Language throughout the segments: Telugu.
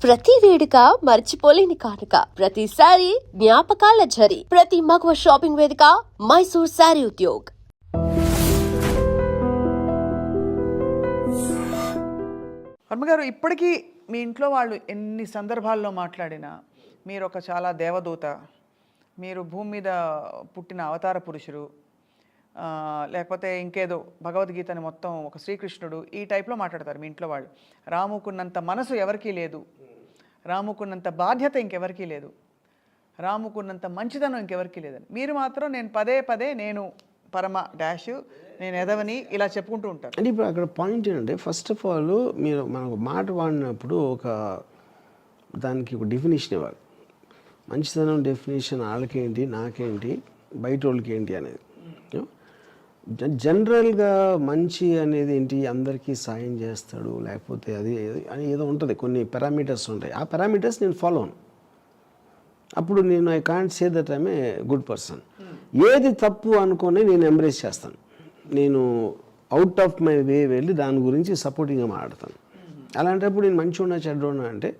ప్రతి వేడుక మర్చిపోలేని కానుక, ప్రతిసారి జ్ఞాపకాల ఝరి, ప్రతి మగువ షాపింగ్ వేదిక మైసూర్ శారీ ఉద్యోగ్. వర్మగారు, ఇప్పటికీ మీ ఇంట్లో వాళ్ళు ఎన్ని సందర్భాల్లో మాట్లాడినా మీరు ఒక చాలా దేవదూత, మీరు భూమి మీద పుట్టిన అవతార పురుషుడు, లేకపోతే ఇంకేదో భగవద్గీతని మొత్తం ఒక శ్రీకృష్ణుడు, ఈ టైప్లో మాట్లాడతారు మీ ఇంట్లో వాళ్ళు. రాముకున్నంత మనసు ఎవరికీ లేదు, రాముకున్నంత బాధ్యత ఇంకెవరికీ లేదు, రాముకున్నంత మంచితనం ఇంకెవరికీ లేదని. మీరు మాత్రం నేను పదే పదే నేను పరమ డాష్, నేను ఎదవని ఇలా చెప్పుకుంటూ ఉంటారు. అంటే ఇప్పుడు అక్కడ పాయింట్ ఏంటంటే, ఫస్ట్ ఆఫ్ ఆల్ మీరు మనకు మాట వాడినప్పుడు దానికి ఒక డెఫినేషన్ ఇవ్వాలి. మంచితనం డెఫినేషన్ వాళ్ళకేంటి, నాకేంటి, బయట వాళ్ళకి ఏంటి అనేది. జనరల్గా మంచి అనేది ఏంటి, అందరికీ సాయం చేస్తాడు, లేకపోతే అది అని ఏదో ఉంటుంది, కొన్ని పారామీటర్స్ ఉంటాయి. ఆ పారామీటర్స్ నేను ఫాలో అను. అప్పుడు నేను I can't say that I'm a good person. ఏది తప్పు అనుకొని నేను ఎంబ్రేస్ చేస్తాను, నేను అవుట్ ఆఫ్ మై వే వెళ్ళి దాని గురించి సపోర్టింగ్గా మాట్లాడతాను. అలాంటప్పుడు నేను మంచి ఉన్నా చెడు ఉన్నా అంటే,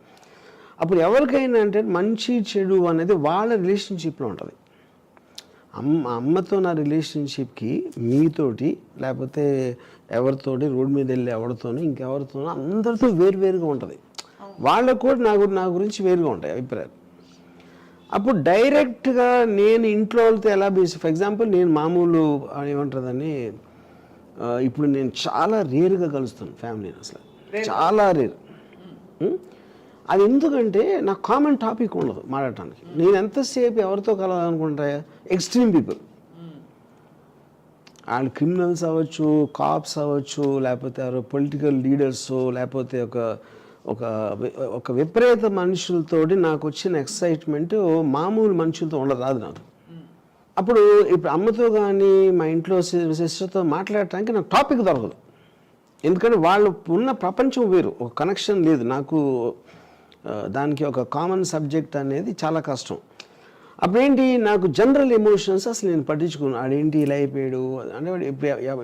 అప్పుడు ఎవరికైనా అంటే మంచి చెడు అనేది వాళ్ళ రిలేషన్షిప్లో ఉంటుంది. అమ్మతో నా రిలేషన్షిప్కి మీతోటి, లేకపోతే ఎవరితోటి రోడ్డు మీద వెళ్ళి ఎవరితోనో ఇంకెవరితోనో అందరితో వేరువేరుగా ఉంటుంది. వాళ్ళకు కూడా నా గురించి వేరుగా ఉంటాయి అభిప్రాయాలు. అప్పుడు డైరెక్ట్గా నేను ఇంట్లో వాళ్ళతో ఎలా బేసి, ఫర్ ఎగ్జాంపుల్ నేను మామూలు ఏమంటుందని, ఇప్పుడు నేను చాలా రేర్గా కలుస్తాను ఫ్యామిలీని, అసలు చాలా రేర్. అది ఎందుకంటే నాకు కామన్ టాపిక్ ఉండదు మాట్లాడటానికి. నేను ఎంతసేపు ఎవరితో కలవాలనుకుంటా, ఎక్స్ట్రీమ్ పీపుల్, వాళ్ళు క్రిమినల్స్ అవ్వచ్చు, కాప్స్ అవ్వచ్చు, లేకపోతే ఎవరో పొలిటికల్ లీడర్స్, లేకపోతే ఒక విపరీత మనుషులతోటి నాకు వచ్చిన ఎక్సైట్మెంట్ మామూలు మనుషులతో ఉండరాదు నాకు. అప్పుడు ఇప్పుడు అమ్మతో కానీ మా ఇంట్లో సిస్టర్తో మాట్లాడటానికి నాకు టాపిక్ దొరకదు. ఎందుకంటే వాళ్ళు ఉన్న ప్రపంచం వేరు, ఒక కనెక్షన్ లేదు నాకు, దానికి ఒక కామన్ సబ్జెక్ట్ అనేది చాలా కష్టం. అప్పుడేంటి, నాకు జనరల్ ఎమోషన్స్ అసలు నేను పట్టించుకున్నాను. ఆడేంటి ఇలా అయిపోయాడు అంటే,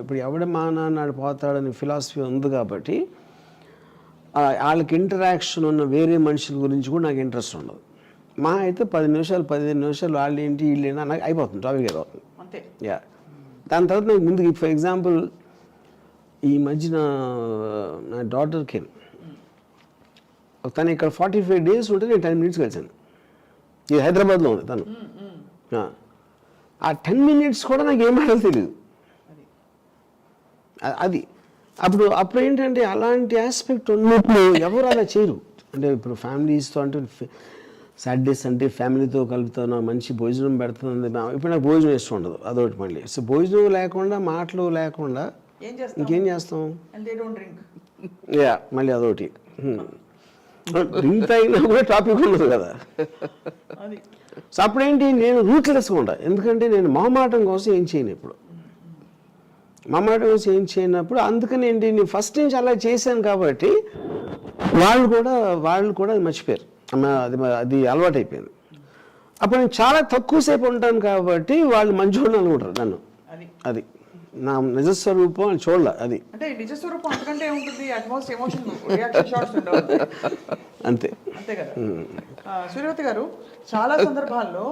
ఇప్పుడు ఎవడ మానాడు పోతాడని ఫిలాసఫీ ఉంది కాబట్టి వాళ్ళకి ఇంటరాక్షన్ ఉన్న వేరే మనుషుల గురించి కూడా నాకు ఇంట్రెస్ట్ ఉండదు. మా అయితే 10 నిమిషాలు 15 నిమిషాలు వాళ్ళు ఏంటి వీళ్ళేనా నాకు అయిపోతుంది, టాపిక్ అయిపోతుంది అంతే. దాని తర్వాత నాకు ముందుకి, ఫర్ ఎగ్జాంపుల్ ఈ మధ్యన నా డాటర్కి తను ఇక్కడ 45 days ఉంటే నేను 10 minutes కలిసాను. ఇది హైదరాబాద్లో ఉంది తను. ఆ 10 minutes కూడా నాకు ఏం మాటలు తెలియదు. అది అప్పుడు ఏంటంటే, అలాంటి ఆస్పెక్ట్ ఉన్నప్పుడు ఎవరు అలా చేయరు. అంటే ఇప్పుడు ఫ్యామిలీస్తో అంటే సాటర్డేస్ అంటే ఫ్యామిలీతో కలుపుతాను, మంచి భోజనం పెడుతుంది. ఇప్పుడు నాకు భోజనం ఇష్టం ఉండదు, అదొకటి. మళ్ళీ సో భోజనం లేకుండా, మాటలు లేకుండా ఇంకేం చేస్తాం, మళ్ళీ అదొకటి. డ్రింక్ అయినా కూడా టాపిక్ ఉండదు కదా. సో అప్పుడేంటి, నేను రూట్లెస్గా ఉంటా. ఎందుకంటే నేను మొహమాటం కోసం ఏం చేయను ఇప్పుడు, మొహమాటం కోసం ఏం చేయనప్పుడు. అందుకని ఏంటి, నేను ఫస్ట్ నుంచి అలా చేశాను కాబట్టి వాళ్ళు కూడా అది మర్చిపోయారు, అది అలవాటు అయిపోయింది. అప్పుడు నేను చాలా తక్కువసేపు ఉంటాను కాబట్టి వాళ్ళు మంచిగా అనుకుంటారు నన్ను. అది నా నిజస్వరూపం అని చూడాలి. అది అంటే నిజస్వరూపం అంతకంటే ఉంటుంది, అట్మోస్ట్ ఎమోషన్ రియాక్షన్ షాట్స్ ఉండవు అంతే కదా. సూర్యవతి గారు, చాలా సందర్భాల్లో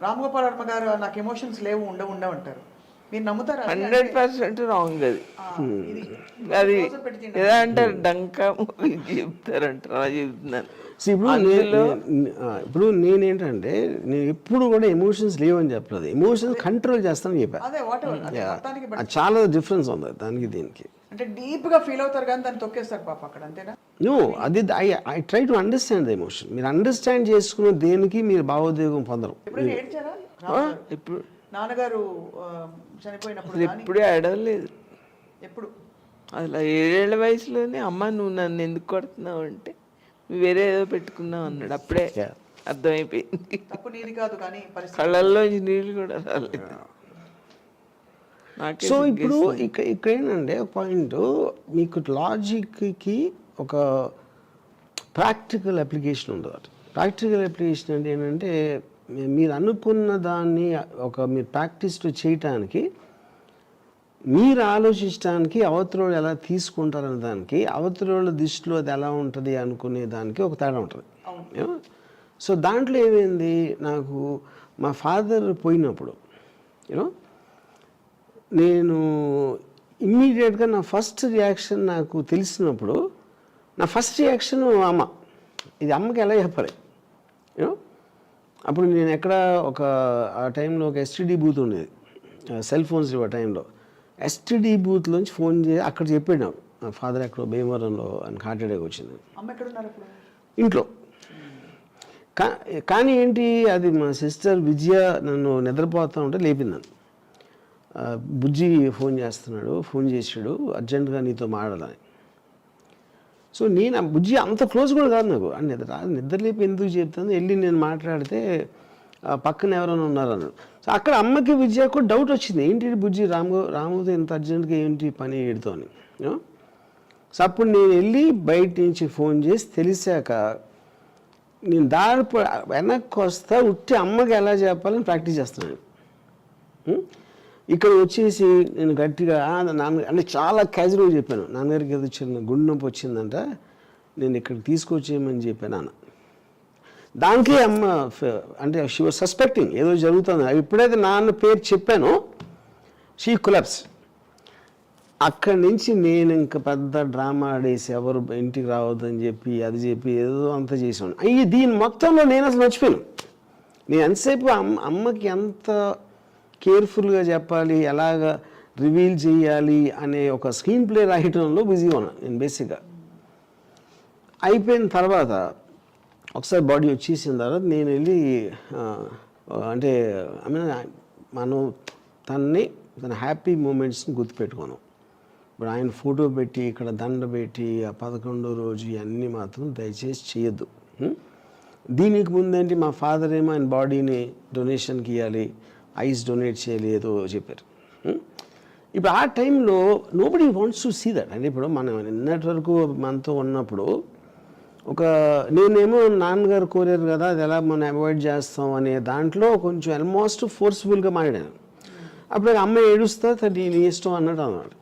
రామగోపాల్ వర్మ గారు నాకు ఎమోషన్స్ లేవు, ఉండవు అంటారు. మీరు నమ్ముతారా? 100% రాంగ్. అది ఎలా అంటారు, డంకా చెప్తారంటారు, అలా చెప్తున్నాను. ఇప్పుడు నేనేంటంటే, నేను ఎప్పుడు కూడా ఎమోషన్స్ లేవని చెప్పలేదు, ఎమోషన్స్ కంట్రోల్ చేస్తానని చెప్పాను. చాలా డిఫరెన్స్ ఉంది దానికి దీనికి. అంటే డీప్ గా ఫీల్ అవుతారు కానీ దాన్ని తొక్కేస్తారు పాప అక్కడ, అంతేనా? నో, అది I try to understand the emotion. మీరు అండర్స్టాండ్ చేసుకున్న దేనికి మీరు భావోద్వేగం పొందరు. ఇప్పుడు నాన్నగారు చనిపోయినప్పుడు ఎప్పుడే అడగలేదు. ఎప్పుడు అలా 7 ఏళ్ల వయసులోనే, అమ్మ నువ్వు నన్ను ఎందుకు కొడుతున్నావు అంటే, వేరే ఏదో పెట్టుకున్నావు అన్నాడు. అప్పుడే అర్థమైపోయింది, తప్పు నీది కాదు కానీ కళ్ళల్లో నీళ్ళు కూడా రాలేదు. సో ఇప్పుడు ఇక్కడ ఏంటంటే పాయింట్, మీకు లాజిక్కి ఒక ప్రాక్టికల్ అప్లికేషన్ ఉండదు. ప్రాక్టికల్ అప్లికేషన్ అంటే ఏంటంటే, మీరు అనుకున్న దాన్ని మీరు ప్రాక్టీస్ చేయటానికి మీరు ఆలోచించడానికి అవతలోళ్ళు ఎలా తీసుకుంటారనే దానికి అవతలోళ్ళ దృష్టిలో అది ఎలా ఉంటుంది అనుకునే దానికి ఒక తేడా ఉంటుంది. సో దాంట్లో ఏమైంది, నాకు మా ఫాదర్ పోయినప్పుడు నేను ఇమ్మీడియట్గా నా ఫస్ట్ రియాక్షన్ నాకు తెలిసినప్పుడు నా ఫస్ట్ రియాక్షన్ అమ్మ. ఇది అమ్మకి ఎలా చెప్పాలి అప్పుడు నేను ఎక్కడ ఆ టైంలో ఒక ఎస్టీడీ బూత్ ఉండేది, సెల్ ఫోన్స్ ఆ టైంలో. ఎస్టీడీ బూత్లోంచి ఫోన్ చేసి అక్కడ చెప్పాడు నాకు, నా ఫాదర్ ఎక్కడో భీమవరంలో ఆయనకు హార్ట్ అటాక్ వచ్చింది ఇంట్లో. కానీ ఏంటి, అది మా సిస్టర్ విజయ నన్ను నిద్రపోతూ ఉంటే లేపింది. బుజ్జి ఫోన్ చేసాడు అర్జెంటుగా నీతో మాట్లాడాలని. సో నేను ఆ బుజ్జి అంత క్లోజ్ కూడా కాదు నాకు, నిద్ర లేపి ఎందుకు చెప్తాను, వెళ్ళి నేను మాట్లాడితే పక్కన ఎవరైనా ఉన్నారన్నాడు. సో అక్కడ అమ్మకి విజయకు డౌట్ వచ్చింది, ఏంటి బుజ్జి రాముతో ఇంత అర్జెంటుగా ఏంటి పని ఏడుతో అని. సో అప్పుడు నేను వెళ్ళి బయట నుంచి ఫోన్ చేసి తెలిసాక నేను వెనక్కి వస్తా ఉట్టి అమ్మకి ఎలా చెప్పాలని ప్రాక్టీస్ చేస్తున్నాను. ఇక్కడ వచ్చేసి నేను గట్టిగా నాన్న అంటే చాలా క్యాజువల్గా చెప్పాను, నాన్నగారికి ఏదో చిన్న గుండె నొప్పి వచ్చిందంట, నేను ఇక్కడికి తీసుకొచ్చేయమని చెప్పాను నాన్న. దానికి అమ్మ అంటే షీ వాజ్ సస్పెక్టింగ్ ఏదో జరుగుతుంది. ఎప్పుడైతే నాన్న పేరు చెప్పానో షీ కొలాప్స్. అక్కడి నుంచి నేను ఇంకా పెద్ద డ్రామా ఆడేసి ఎవరు ఇంటికి రావద్దని చెప్పి అది చెప్పి ఏదో అంతా చేసాను. దీని మొత్తంలో నేను అసలు మర్చిపోయాను. నేను ఎంతసేపు అమ్మకి ఎంత కేర్ఫుల్గా చెప్పాలి, ఎలాగ రివీల్ చేయాలి అనే ఒక స్క్రీన్ ప్లే రాయటంలో బిజీగా ఉన్నాను నేను బేసిక్గా. అయిపోయిన తర్వాత ఒకసారి బాడీ వచ్చేసిన తర్వాత నేను వెళ్ళి అంటే మనం తన హ్యాపీ మూమెంట్స్ని గుర్తుపెట్టుకున్నాం. ఇప్పుడు ఆయన ఫోటో పెట్టి ఇక్కడ దండ పెట్టి ఆ 11వ రోజు ఇవన్నీ మాత్రం దయచేసి చేయొద్దు. దీనికి ముందేంటి మా ఫాదర్ ఏమో ఆయన బాడీని డొనేషన్కి ఇవ్వాలి, ఐస్ డొనేట్ చేయాలి ఏదో చెప్పారు. ఇప్పుడు ఆ టైంలో nobody wants to see that. అంటే ఇప్పుడు మనం నిన్నటి వరకు మనతో ఉన్నప్పుడు నేనేమో నాన్నగారు కోరారు కదా, అది ఎలా మనం అవాయిడ్ చేస్తాం అనే దాంట్లో కొంచెం ఆల్మోస్ట్ ఫోర్స్ఫుల్గా మాట్లాడాను. అప్పుడు అమ్మ ఏడుస్తా నీ ఇష్టం అన్నట్టు అన్నాడు.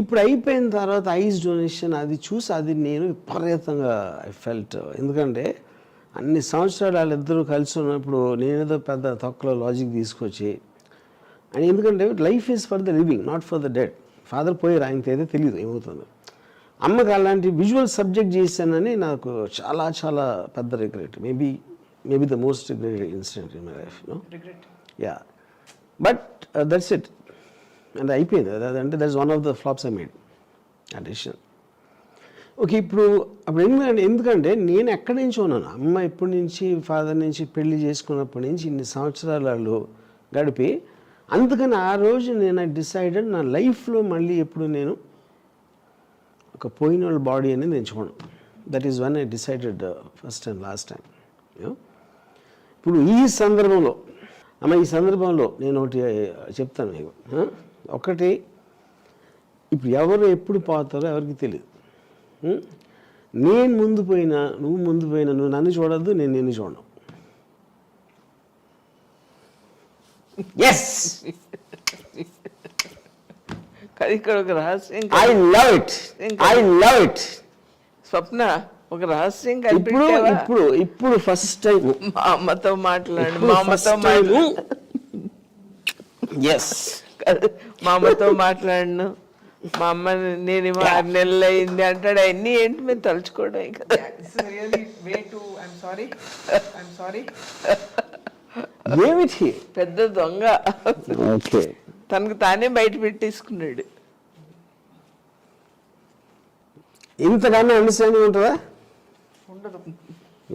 ఇప్పుడు అయిపోయిన తర్వాత ఐస్ డొనేషన్ అది చూసి అది నేను విపరీతంగా ఐ ఫెల్ట్. ఎందుకంటే అన్ని సంవత్సరాలు వాళ్ళిద్దరూ కలిసి ఉన్నప్పుడు నేనేదో పెద్ద తొక్కలో లాజిక్ తీసుకొచ్చి అని, ఎందుకంటే life is for the living not for the dead. Father పోయారు, ఆయనకి అయితే తెలియదు ఏమవుతుందో. అమ్మకి అలాంటి విజువల్ సబ్జెక్ట్ చేశానని నాకు చాలా చాలా పెద్ద regret. Maybe the most regretted incident in my life. Yeah, but that's it. అంటే అయిపోయింది. అంటే that's one of the flops I made ఆ డెసిషన్. ఓకే, అప్పుడు ఎందుకంటే నేను ఎక్కడి నుంచి ఉన్నాను, అమ్మ ఎప్పటి నుంచి ఫాదర్ నుంచి పెళ్లి చేసుకున్నప్పటి నుంచి ఇన్ని సంవత్సరాలు వాళ్ళు గడిపి, అందుకని ఆ రోజు నేను డిసైడెడ్ నా లైఫ్లో మళ్ళీ ఎప్పుడు నేను ఒక పోయిన వాళ్ళ బాడీ అనేది ఎంచుకోను. That is one I decided first and last time. ఇప్పుడు ఈ సందర్భంలో నేను ఒకటి చెప్తాను మీకు. ఒకటి, ఇప్పుడు ఎవరు ఎప్పుడు పోతారో ఎవరికి తెలియదు. నేను ముందు పోయినా నువ్వు నన్ను చూడద్దు, నేను నిన్ను చూడను. ఎస్, ఇక్కడ ఒక రహస్యం. I love it. స్వప్న, ఒక రహస్యం ఇప్పుడు ఫస్ట్ టైం మా అమ్మతో మాట్లాడు. ఎస్, మా అమ్మతో మాట్లాడను. మా అమ్మ నేను 6 నెలలు అయింది అంటాడు. అవన్నీ ఏంటి మేము తలుచుకోవడం కదా. ఏమిటి పెద్ద దొంగ. ఓకే, తనకు తానే బయట పెట్టేసుకున్నాడు. ఇంతకన్నా అండర్స్టాండింగ్ ఉంటుందా? ఉండదు.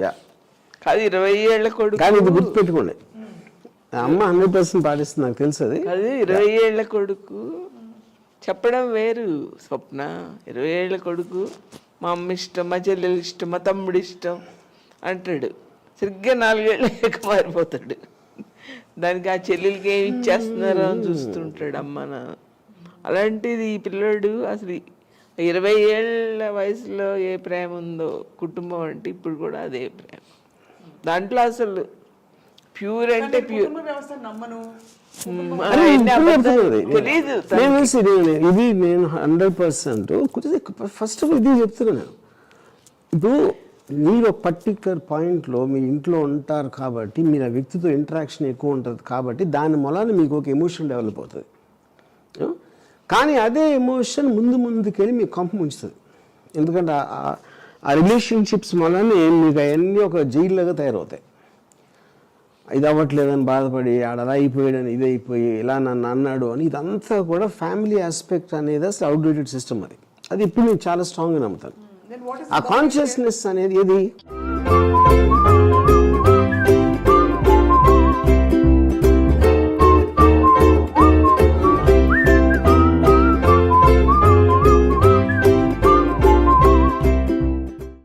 యా, కాదు 20 ఏళ్ల కొడుకు. కానీ ఇది గుర్తుపెట్టుకోండి, అమ్మ 100% పాటిస్తుంది, నాకు తెలుసు. అది 20 ఏళ్ల కొడుకు చెప్పడం వేరు స్వప్న. 20 ఏళ్ల కొడుకు మా అమ్మ ఇష్టం, మా చెల్లెలు ఇష్టం, మా తమ్ముడు ఇష్టం అంటాడు. సరిగ్గా 4 ఏళ్ళ మారిపోతాడు. దానికి ఆ చెల్లెలకి ఏమి ఇచ్చేస్తున్నారో అని చూస్తుంటాడు అమ్మ. అలాంటిది ఈ పిల్లోడు అసలు 20 ఏళ్ళ వయసులో ఏ ప్రేమ ఉందో కుటుంబం అంటే ఇప్పుడు కూడా అదే ప్రేమ. దాంట్లో అసలు ప్యూర్ అంటే ప్యూర్. కుటుంబ వ్యవస్థ నమ్మను. అరే, ఇప్పుడు చెప్తున్నది. తెలీదు ఇది నేను 100% ఫస్ట్ ఆఫ్ ఆల్ ఇది చెప్తున్నా నేను. ఇప్పుడు మీరు ఒక పర్టికులర్ పాయింట్లో మీ ఇంట్లో ఉంటారు కాబట్టి మీరు ఆ వ్యక్తితో ఇంటరాక్షన్ ఎక్కువ ఉంటుంది కాబట్టి దాని మూలాన మీకు ఒక ఎమోషన్ డెవలప్ అవుతుంది. కానీ అదే ఎమోషన్ ముందుకెళ్ళి మీకు కంప ముంచుతుంది. ఎందుకంటే ఆ రిలేషన్షిప్స్ మూలానే మీకు అవన్నీ ఒక జైల్లాగా తయారవుతాయి. ఇది అవ్వట్లేదని బాధపడి ఆడలా అయిపోయాడని ఇది అయిపోయి ఇలా నన్ను అన్నాడు అని ఇదంతా కూడా ఫ్యామిలీ ఆస్పెక్ట్ అనేది అసలు అవుట్డేటెడ్ సిస్టమ్. అది ఇప్పుడు నేను చాలా స్ట్రాంగ్గా నమ్ముతాను. ఆ కాన్షియస్నెస్ అనేది ఏది